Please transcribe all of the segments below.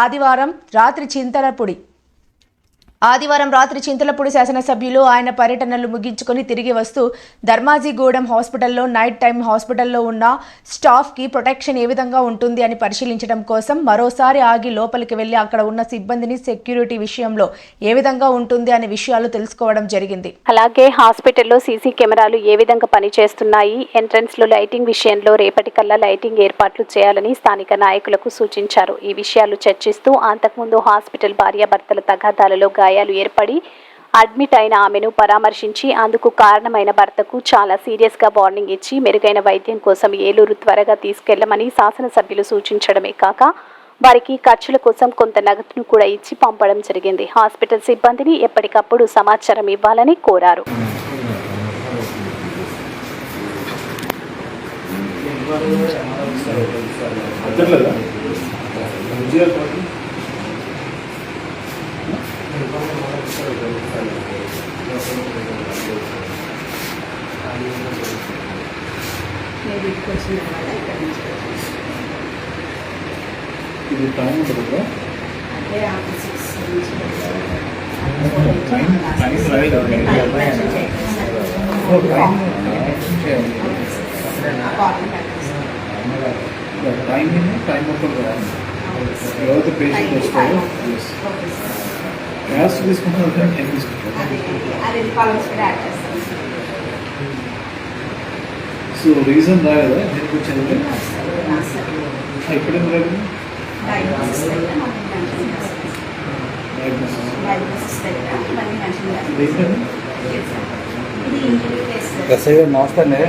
ఆదివారం రాత్రి చింతలపూడి శాసనసభ్యులు ఆయన పర్యటనలు ముగించుకొని తిరిగి వస్తూ ధర్మాజిగూడెం హాస్పిటల్లో నైట్ టైం హాస్పిటల్లో ఉన్న స్టాఫ్కి ప్రొటెక్షన్ ఏ విధంగా ఉంటుంది అని పరిశీలించడం కోసం మరోసారి ఆగి లోపలికి వెళ్లి అక్కడ ఉన్న సిబ్బందిని సెక్యూరిటీ విషయంలో ఏ విధంగా ఉంటుంది అనే విషయాలు తెలుసుకోవడం జరిగింది. అలాగే హాస్పిటల్లో సీసీ కెమెరాలు ఏ విధంగా పనిచేస్తున్నాయి, ఎంట్రన్స్ లో లైటింగ్ విషయంలో రేపటికల్లా లైటింగ్ ఏర్పాట్లు చేయాలని స్థానిక నాయకులకు సూచించారు. ఈ విషయాలు చర్చిస్తూ అంతకుముందు హాస్పిటల్ భార్యాభర్తల తగాదాలలో గాయాలు ఏర్పడి అడ్మిట్ అయిన ఆమెను పరామర్శించి అందుకు కారణమైన భర్తకు చాలా సీరియస్ గా వార్నింగ్ ఇచ్చి మెరుగైన వైద్యం కోసం ఏలూరు త్వరగా తీసుకెళ్లమని శాసనసభ్యులు సూచించడమే కాక వారికి ఖర్చుల కోసం కొంత నగదును కూడా ఇచ్చి పంపడం జరిగింది. హాస్పిటల్ సిబ్బందిని ఎప్పటికప్పుడు సమాచారం ఇవ్వాలని కోరారు. ఇది టైం ఉంటుందా? టైం ఉంటుంది కదా, ఎవరైతే పేషెంట్ వస్తారో క్యాష్ తీసుకుంటారు, టైం తీసుకుంటారు. సో రీజన్ రాలేదా దీనికి వచ్చింది? ఎప్పుడేం రాలేదు? నమస్తే అండి.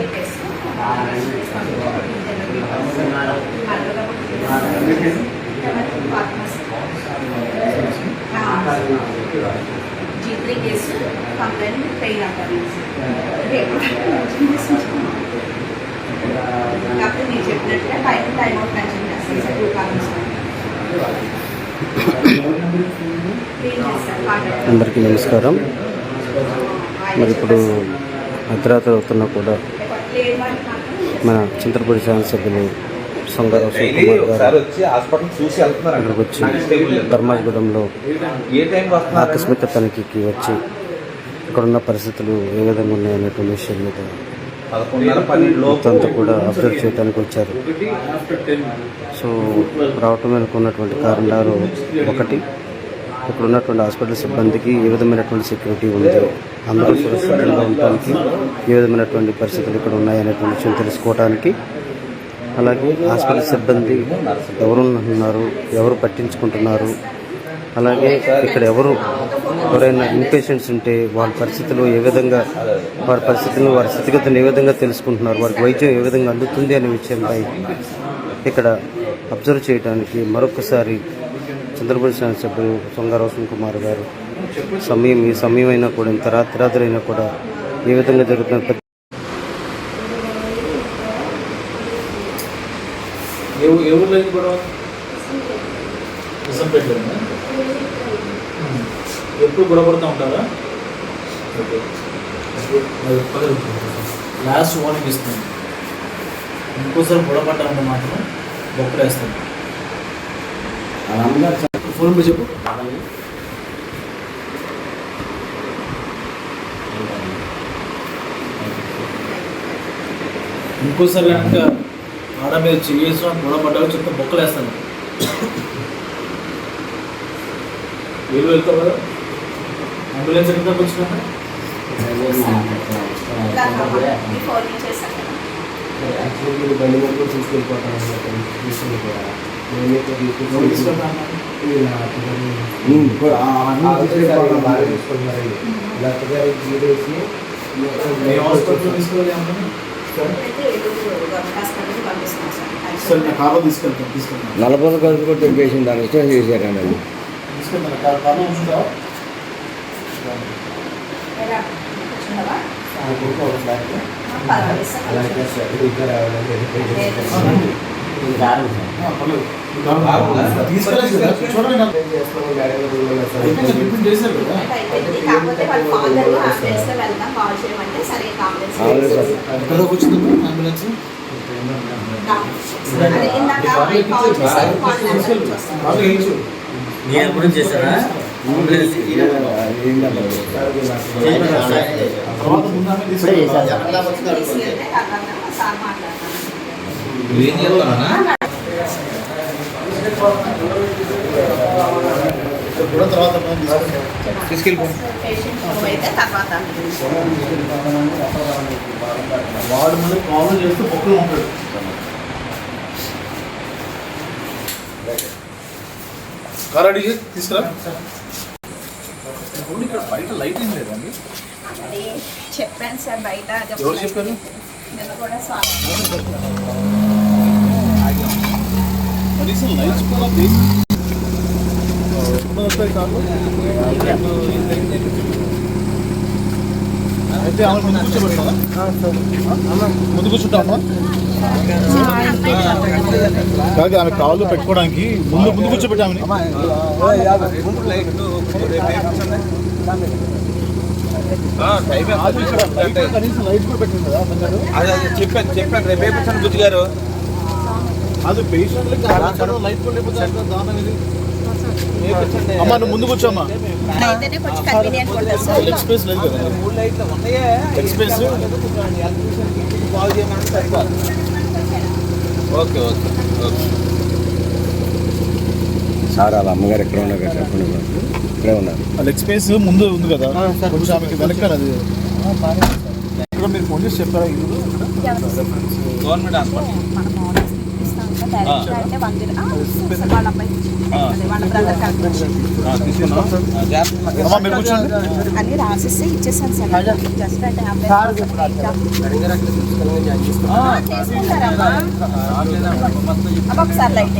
G3 కేసు కంప్లైంట్ పెయిన్ అంటారు. కాకపోతే మీరు చెప్పినట్టుగా టైం అవుట్ మెన్షన్ చేస్తారు. 2 కాలమ్స్ అందరికీ నమస్కారం. మరి ఇప్పుడు అర్ధరాత్రి అవుతున్నా కూడా మన చింతలపూడి శాసనసభ్యులు ఇక్కడికి వచ్చి ధర్మాజిగూడెంలో ఆకస్మిక తనిఖీకి వచ్చి ఇక్కడున్న పరిస్థితులు ఏ విధంగా ఉన్నాయనేటువంటి విషయం మీద మొత్తంతా కూడా అబ్జర్వ్ చేయడానికి వచ్చారు. సో రావటం వెనుక ఉన్నటువంటి కారణాలు ఒకటి, ఇక్కడ ఉన్నటువంటి హాస్పిటల్ సిబ్బందికి ఏ విధమైనటువంటి సెక్యూరిటీ ఉంది, అందరూ సురక్షితంగా ఉండటానికి ఏ విధమైనటువంటి పరిస్థితులు ఇక్కడ ఉన్నాయనేటువంటి విషయం తెలుసుకోవడానికి, అలాగే హాస్పిటల్ సిబ్బంది ఎవరు ఉన్నారు, ఎవరు పట్టించుకుంటున్నారు, అలాగే ఇక్కడ ఎవరైనా ఇన్పేషెంట్స్ ఉంటే వాళ్ళ పరిస్థితులు ఏ విధంగా, వారి పరిస్థితులను, వారి స్థితిగతులను ఏ విధంగా తెలుసుకుంటున్నారు, వారికి వైద్యం ఏ విధంగా అందుతుంది అనే విషయంపై ఇక్కడ అబ్జర్వ్ చేయడానికి మరొకసారి చింతలపూడి శాసనసభ్యులు సొంగ రోషన్ కుమార్ గారు ఈ సమయం అయినా కూడా, ఇంత రాత్రి అయినా కూడా ఏ విధంగా జరుగుతున్న ఎప్పుడు గొడవపడుతూ ఉంటారా? ఓకే, లాస్ట్ వార్నింగ్ ఇస్తాను. ఇంకోసారి గొడవపడ్డామంటే మాత్రం బొక్కలు వేస్తాను. ఫోన్ పే చెప్పు. ఇంకోసారి కనుక ఆడ మీద చేసిన గొడవపడ్డా చెప్తే బొక్కలు వేస్తాను. వీళ్ళు వెళ్తావు కదా, అంబులెన్స్ ఎక్కడికి వచ్చినాక బండి మొత్తం తీసుకెళ్ళిపోతాను. కారు తీసుకెళ్తాను. నలభై కలిసి కొట్టే పేషెంట్ దాన్ని ఇష్టం చేశారండి. అంబులెన్స్ అదే ఇందాక కాల్ చేశారు, కాల్ నెంబర్ వస్తుంది. నేను గురించి చేశారా తీసుకెళ్తే తర్వాత సార్ మాట్లాడతాను. పేషెంట్ అయితే తర్వాత వాడు మళ్ళీ ప్రాబ్లం చేస్తూ బొక్కలు ఉంటాడు. కార్ అడిగి తీసుకురా. ఇక్కడ బయట లైటింగ్ లేదండి. అది చెప్పాను సార్ బయట. ఎవరు చెప్పారు? నిన్న కూడా సార్ కనీసం లైట్స్ కూడా ఎప్పుడు వస్తాయి కార్లు? అయితే ఆమె ముందు కూర్చోబెట్టాలా? ముందు కూర్చుంటామా? కాదు, ఆమె కాళ్ళు పెట్టుకోవడానికి ముందు ముందు కూర్చోబెట్టామని. కనీసం లైట్ కూడా పెట్టింది కదా చెప్పాను రేపే కూర్చొని బుద్ధి గారు అది పేషెంట్లకి లైట్ కూడా లేకపోతే దానం ఇది. అమ్మా నువ్వు ముందు కూర్చోమ్మా. అయితేనే కొంచెం కన్వీనియంట్ ఉంటుంది సార్. లెగ్ స్పేస్ లేదు కదా. Leg space okay okay okay. Sir వాళ్ళ అమ్మగారు ఎక్కడ ఉన్నారు కదా చెప్పండి. ఇక్కడే ఉన్నారు. లెగ్ స్పేస్ ముందు ఉంది కదా, కొంచెం ఆమెకి వెనకాల అది. ఇక్కడ మీరు ఫోన్ చేసి చెప్పారా? గవర్నమెంట్ హాస్పిటల్ అంటే వాళ్ళ అబ్బాయి వాళ్ళ బ్రదర్ అమ్మా మీరు కూర్చోండి. అన్ని రాసిస్తే ఇచ్చేసాను సార్. జస్ట్ అంటే తీసుకుంటారమ్మా. ఒకసారి లైట్